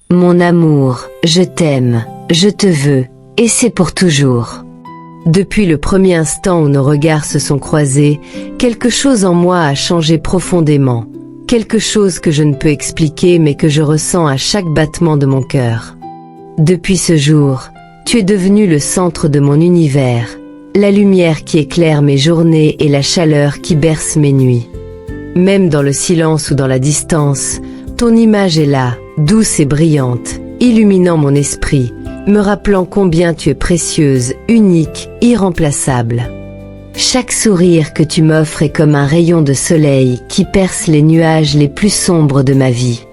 Mon amour, je t'aime, je te veux, et c'est pour toujours. Depuis le premier instant où nos regards se sont croisés, quelque chose en moi a changé profondément. Quelque chose que je ne peux expliquer mais que je ressens à chaque battement de mon cœur. Depuis ce jour, tu es devenu le centre de mon univers, la lumière qui éclaire mes journées et la chaleur qui berce mes nuits. Même dans le silence ou dans la distance, ton image est là, douce et brillante, illuminant mon esprit, me rappelant combien tu es précieuse, unique, irremplaçable. Chaque sourire que tu m'offres est comme un rayon de soleil qui perce les nuages les plus sombres de ma vie.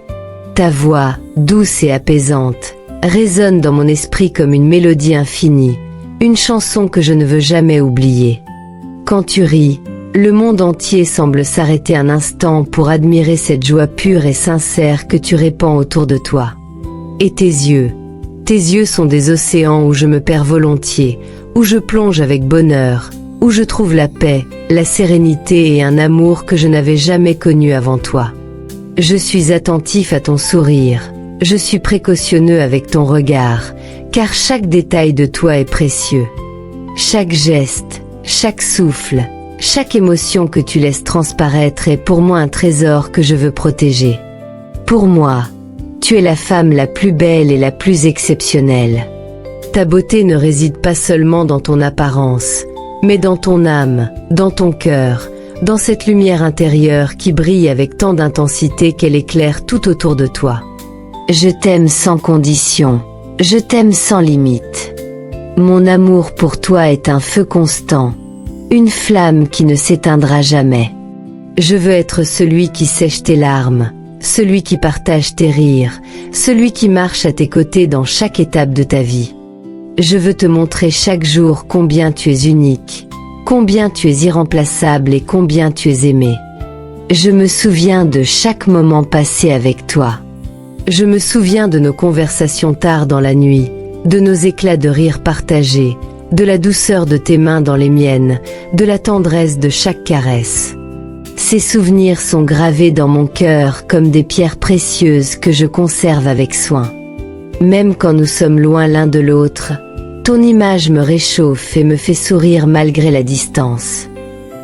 Ta voix, douce et apaisante, résonne dans mon esprit comme une mélodie infinie, une chanson que je ne veux jamais oublier. Quand tu ris, le monde entier semble s'arrêter un instant pour admirer cette joie pure et sincère que tu répands autour de toi. Et tes yeux sont des océans où je me perds volontiers, où je plonge avec bonheur, où je trouve la paix, la sérénité et un amour que je n'avais jamais connu avant toi. Je suis attentif à ton sourire, je suis précautionneux avec ton regard, car chaque détail de toi est précieux. Chaque geste, chaque souffle, chaque émotion que tu laisses transparaître est pour moi un trésor que je veux protéger. Pour moi, tu es la femme la plus belle et la plus exceptionnelle. Ta beauté ne réside pas seulement dans ton apparence, mais dans ton âme, dans ton cœur, dans cette lumière intérieure qui brille avec tant d'intensité qu'elle éclaire tout autour de toi. Je t'aime sans condition, je t'aime sans limite. Mon amour pour toi est un feu constant, une flamme qui ne s'éteindra jamais. Je veux être celui qui sèche tes larmes, celui qui partage tes rires, celui qui marche à tes côtés dans chaque étape de ta vie. Je veux te montrer chaque jour combien tu es unique, combien tu es irremplaçable et combien tu es aimé. Je me souviens de chaque moment passé avec toi. Je me souviens de nos conversations tard dans la nuit, de nos éclats de rire partagés, de la douceur de tes mains dans les miennes, de la tendresse de chaque caresse. Ces souvenirs sont gravés dans mon cœur comme des pierres précieuses que je conserve avec soin. Même quand nous sommes loin l'un de l'autre, ton image me réchauffe et me fait sourire malgré la distance.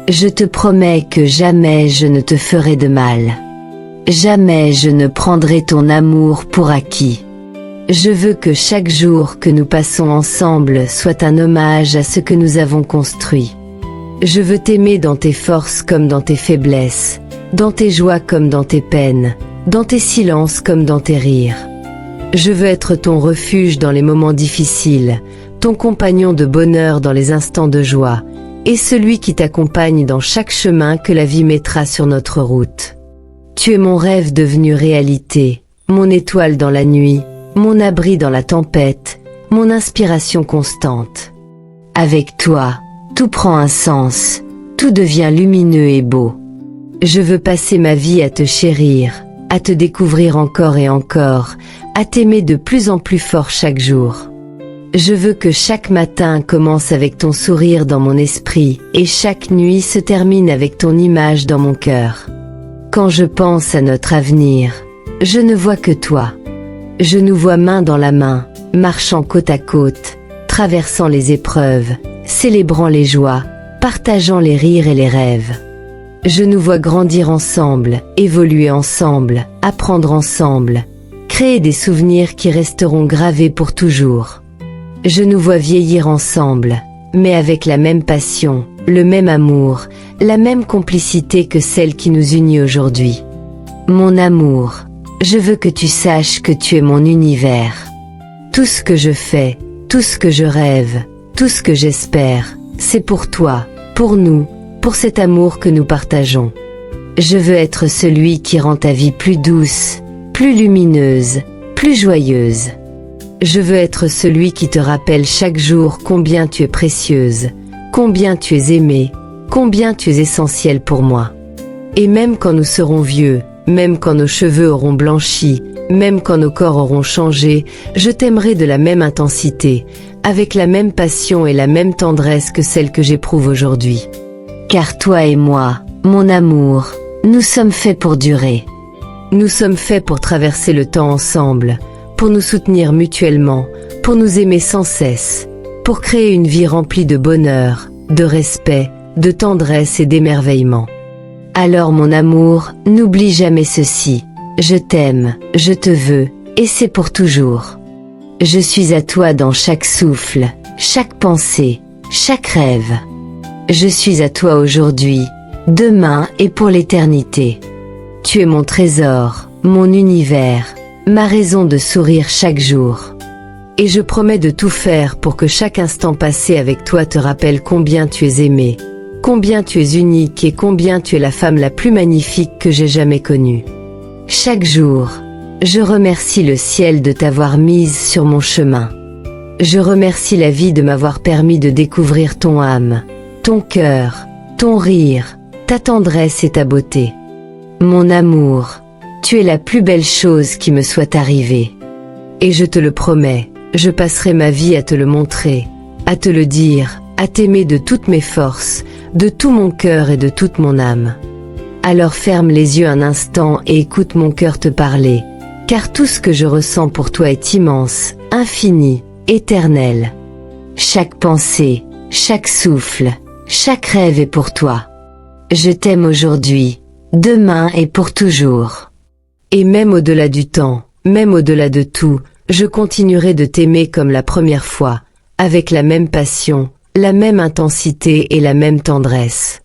Je te promets que jamais je ne te ferai de mal. Jamais je ne prendrai ton amour pour acquis. Je veux que chaque jour que nous passons ensemble soit un hommage à ce que nous avons construit. Je veux t'aimer dans tes forces comme dans tes faiblesses, dans tes joies comme dans tes peines, dans tes silences comme dans tes rires. Je veux être ton refuge dans les moments difficiles, ton compagnon de bonheur dans les instants de joie, et celui qui t'accompagne dans chaque chemin que la vie mettra sur notre route. Tu es mon rêve devenu réalité, mon étoile dans la nuit, mon abri dans la tempête, mon inspiration constante. Avec toi, tout prend un sens, tout devient lumineux et beau. Je veux passer ma vie à te chérir, à te découvrir encore et encore, à t'aimer de plus en plus fort chaque jour. Je veux que chaque matin commence avec ton sourire dans mon esprit et chaque nuit se termine avec ton image dans mon cœur. Quand je pense à notre avenir, je ne vois que toi. Je nous vois main dans la main, marchant côte à côte, traversant les épreuves, célébrant les joies, partageant les rires et les rêves. Je nous vois grandir ensemble, évoluer ensemble, apprendre ensemble, créer des souvenirs qui resteront gravés pour toujours. Je nous vois vieillir ensemble, mais avec la même passion, le même amour, la même complicité que celle qui nous unit aujourd'hui. Mon amour, je veux que tu saches que tu es mon univers. Tout ce que je fais, tout ce que je rêve, tout ce que j'espère, c'est pour toi, pour nous, pour cet amour que nous partageons. Je veux être celui qui rend ta vie plus douce, plus lumineuse, plus joyeuse. Je veux être celui qui te rappelle chaque jour combien tu es précieuse, combien tu es aimée, combien tu es essentielle pour moi. Et même quand nous serons vieux, même quand nos cheveux auront blanchi, même quand nos corps auront changé, je t'aimerai de la même intensité, avec la même passion et la même tendresse que celle que j'éprouve aujourd'hui. Car toi et moi, mon amour, nous sommes faits pour durer. Nous sommes faits pour traverser le temps ensemble, pour nous soutenir mutuellement, pour nous aimer sans cesse, pour créer une vie remplie de bonheur, de respect, de tendresse et d'émerveillement. Alors mon amour, n'oublie jamais ceci. Je t'aime, je te veux, et c'est pour toujours. Je suis à toi dans chaque souffle, chaque pensée, chaque rêve. Je suis à toi aujourd'hui, demain et pour l'éternité. Tu es mon trésor, mon univers, ma raison de sourire chaque jour. Et je promets de tout faire pour que chaque instant passé avec toi te rappelle combien tu es aimé, combien tu es unique et combien tu es la femme la plus magnifique que j'ai jamais connue. Chaque jour, je remercie le ciel de t'avoir mise sur mon chemin. Je remercie la vie de m'avoir permis de découvrir ton âme, ton cœur, ton rire, ta tendresse et ta beauté. Mon amour, tu es la plus belle chose qui me soit arrivée. Et je te le promets, je passerai ma vie à te le montrer, à te le dire, à t'aimer de toutes mes forces, de tout mon cœur et de toute mon âme. Alors ferme les yeux un instant et écoute mon cœur te parler, car tout ce que je ressens pour toi est immense, infini, éternel. Chaque pensée, chaque souffle, chaque rêve est pour toi. Je t'aime aujourd'hui, demain et pour toujours. Et même au-delà du temps, même au-delà de tout, je continuerai de t'aimer comme la première fois, avec la même passion, la même intensité et la même tendresse.